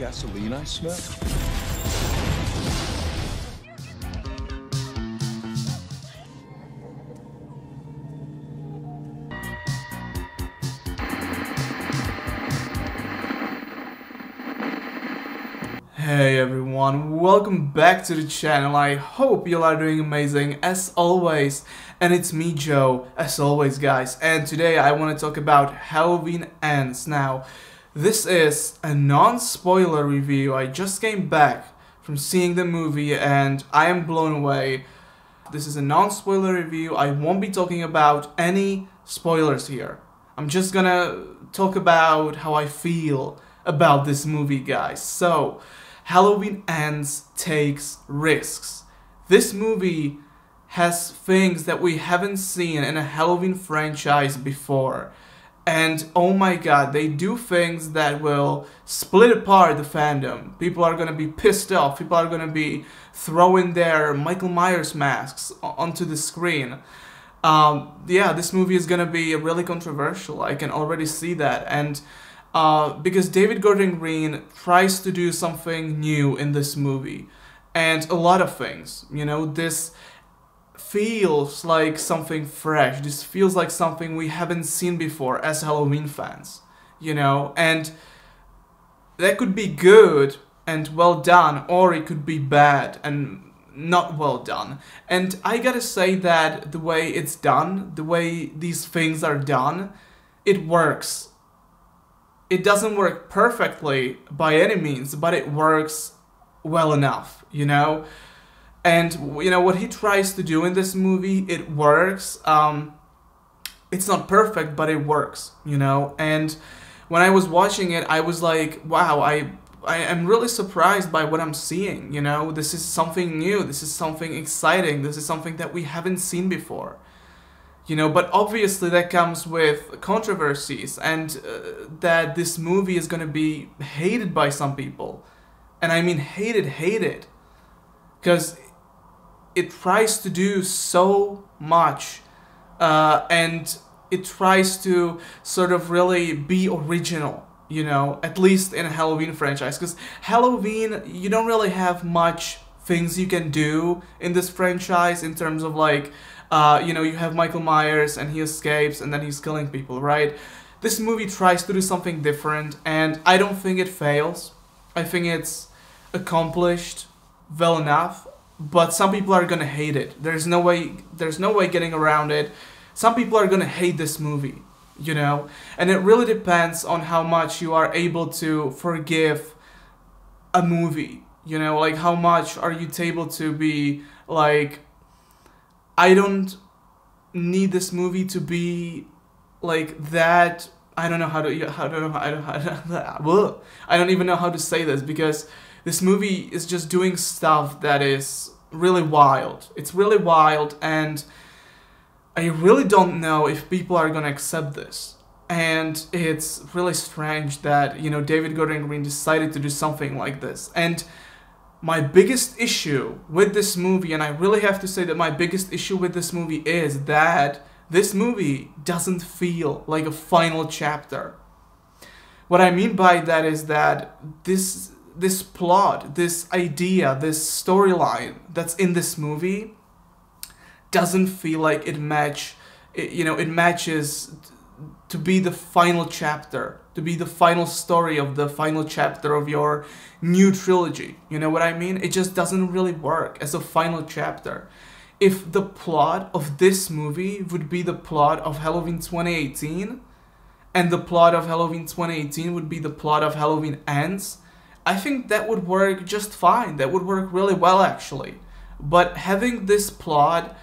gasoline I smell? Hey everyone, welcome back to the channel. I hope you are doing amazing as always. And it's me, Joe, as always guys. And today I want to talk about Halloween Ends. Now, this is a non-spoiler review. I just came back from seeing the movie and I am blown away. This is a non-spoiler review. I won't be talking about any spoilers here. I'm just gonna talk about how I feel about this movie, guys. So, Halloween Ends takes risks. This movie has things that we haven't seen in a Halloween franchise before. And oh my god, they do things that will split apart the fandom. People are gonna be pissed off. People are gonna be throwing their Michael Myers masks onto the screen. Yeah, this movie is gonna be really controversial. I can already see that. And because David Gordon Green tries to do something new in this movie. And a lot of things. You know, this feels like something fresh. This feels like something we haven't seen before as Halloween fans. You know, and that could be good and well done, or it could be bad and not well done. And I gotta say that the way it's done, the way these things are done, it works. It doesn't work perfectly by any means, but it works well enough, you know? And, you know, what he tries to do in this movie, it works. It's not perfect, but it works, you know? And when I was watching it, I was like, wow, I am really surprised by what I'm seeing, you know? This is something new, this is something exciting, this is something that we haven't seen before. You know, but obviously that comes with controversies and that this movie is gonna be hated by some people. And I mean hated. Because it tries to do so much and it tries to sort of really be original, you know, at least in a Halloween franchise. Because Halloween, you don't really have much things you can do in this franchise in terms of like, you know, you have Michael Myers and he escapes and then he's killing people, right? This movie tries to do something different and I don't think it fails. I think it's accomplished well enough, but some people are gonna hate it. There's no way getting around it. Some people are gonna hate this movie, you know? And it really depends on how much you are able to forgive a movie, you know? Like how much are you able to be like, I don't need this movie to be like that. I don't even know how to say this because this movie is just doing stuff that is really wild. It's really wild and I really don't know if people are gonna accept this. And it's really strange that, you know, David Gordon Green decided to do something like this. And my biggest issue with this movie, and I really have to say that my biggest issue with this movie is that this movie doesn't feel like a final chapter. What I mean by that is that this plot, this idea, this storyline that's in this movie doesn't feel like it matches to be the final chapter, to be the final story of the final chapter of your new trilogy. You know what I mean? It just doesn't really work as a final chapter. If the plot of this movie would be the plot of Halloween 2018, and the plot of Halloween 2018 would be the plot of Halloween Ends, I think that would work just fine. That would work really well, actually. But having this plot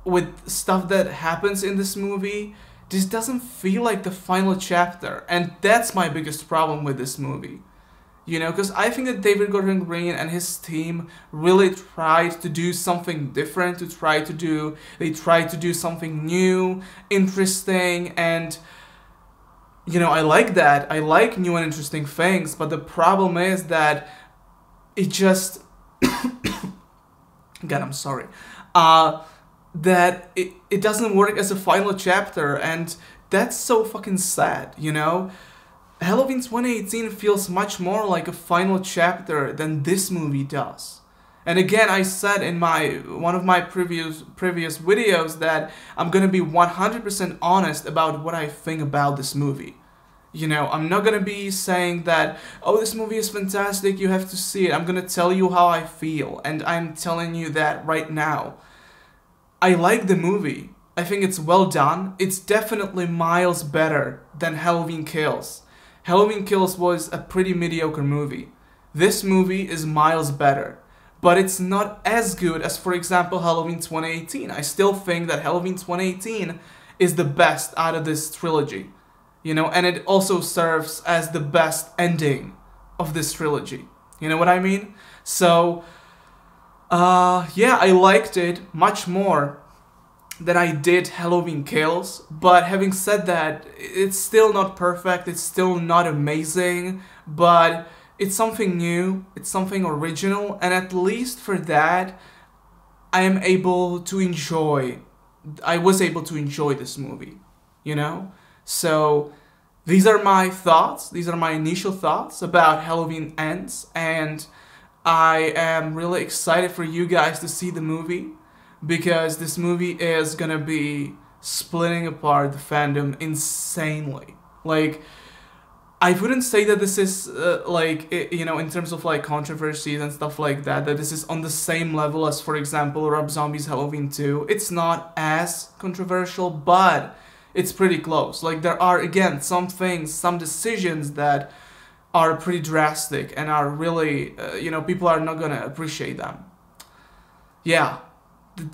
with stuff that happens in this movie, this doesn't feel like the final chapter, and that's my biggest problem with this movie. You know, because I think that David Gordon Green and his team really tried to do something different, they tried to do something new, interesting, and, you know, I like that. I like new and interesting things, but the problem is that it just... God, I'm sorry. That it doesn't work as a final chapter, and that's so fucking sad, you know? Halloween 2018 feels much more like a final chapter than this movie does. And again, I said in one of my previous videos that I'm gonna be 100% honest about what I think about this movie. You know, I'm not gonna be saying that, oh, this movie is fantastic, you have to see it. I'm gonna tell you how I feel, and I'm telling you that right now. I like the movie. I think it's well done. It's definitely miles better than Halloween Kills. Halloween Kills was a pretty mediocre movie. This movie is miles better. But it's not as good as, for example, Halloween 2018. I still think that Halloween 2018 is the best out of this trilogy. You know, and it also serves as the best ending of this trilogy. You know what I mean? So, yeah, I liked it much more than I did Halloween Kills, but having said that, it's still not perfect, it's still not amazing, but it's something new, it's something original, and at least for that, I was able to enjoy this movie, you know? So, these are my thoughts, these are my initial thoughts about Halloween Ends, and I am really excited for you guys to see the movie, because this movie is gonna be splitting apart the fandom insanely. Like, I wouldn't say that this is, you know, in terms of, like, controversies and stuff like that, that this is on the same level as, for example, Rob Zombie's Halloween 2. It's not as controversial, but it's pretty close. Like, there are, again, some things, some decisions that are pretty drastic and are really, you know, people are not gonna appreciate them. Yeah.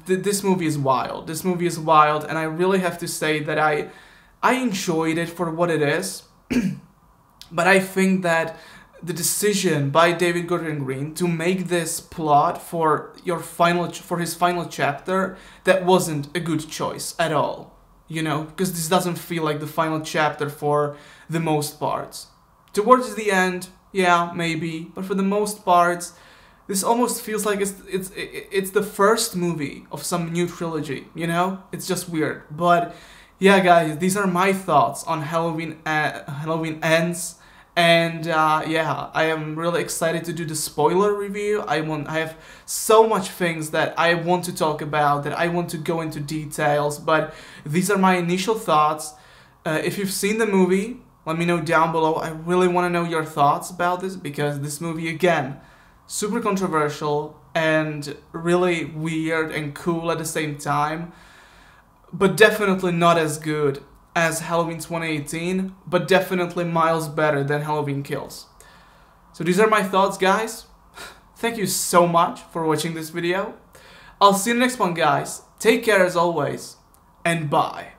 This movie is wild. This movie is wild, and I really have to say that I enjoyed it for what it is. But I think that the decision by David Gordon Green to make this plot for his final chapter, that wasn't a good choice at all. You know, because this doesn't feel like the final chapter for the most parts. Towards the end, yeah, maybe, but for the most parts, this almost feels like it's the first movie of some new trilogy, you know? It's just weird. But yeah, guys, these are my thoughts on Halloween Ends. And yeah, I am really excited to do the spoiler review. I have so much things that I want to talk about, that I want to go into details, but these are my initial thoughts. If you've seen the movie, let me know down below. I really want to know your thoughts about this, because this movie, again, super controversial and really weird and cool at the same time, but definitely not as good as Halloween 2018, but definitely miles better than Halloween Kills. So these are my thoughts, guys. Thank you so much for watching this video. I'll see you in the next one, guys. Take care as always, and bye.